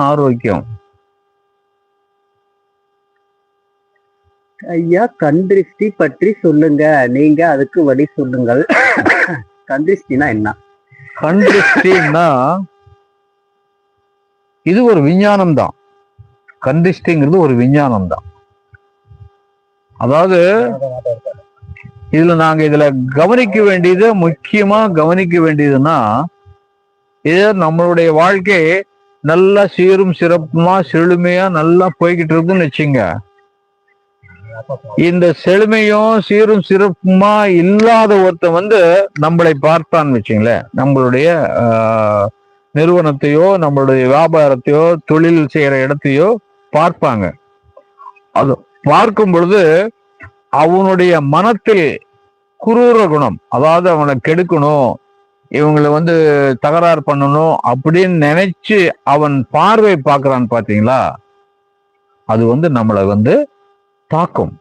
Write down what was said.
ஆரோக்கியம். ஐயா, கண் திருஷ்டி பற்றி சொல்லுங்க, நீங்க அதுக்கு வழி சொல்லுங்கள். கண் திருஷ்டினா என்ன? கண் திருஷ்டின்னா இது ஒரு விஞ்ஞானம் தான். கண் திருஷ்டிங்கிறது ஒரு விஞ்ஞானம் தான். அதாவது இதுல கவனிக்க வேண்டியது, முக்கியமா கவனிக்க வேண்டியதுன்னா, இது நம்மளுடைய வாழ்க்கை நல்லா சீரும் சிறப்புமா செழுமையா நல்லா போய்கிட்டு இருக்குன்னு வச்சுங்க. இந்த செழுமையும் சீரும் சிறப்புமா இல்லாத ஒருத்தன் நம்மளை பார்த்தான்னு வச்சுங்களேன், நம்மளுடைய நிறுவனத்தையோ நம்மளுடைய வியாபாரத்தையோ தொழில் செய்யற இடத்தையோ பார்ப்பாங்க. அது பார்க்கும் பொழுது அவனுடைய மனத்தில் குரூர குணம், அதாவது அவனை கெடுக்கணும், இவங்களை தகராறு பண்ணணும் அப்படின்னு நினைச்சு அவன் பார்வை பார்க்கறான்னு பாத்தீங்களா, அது நம்மளை தாக்கும்.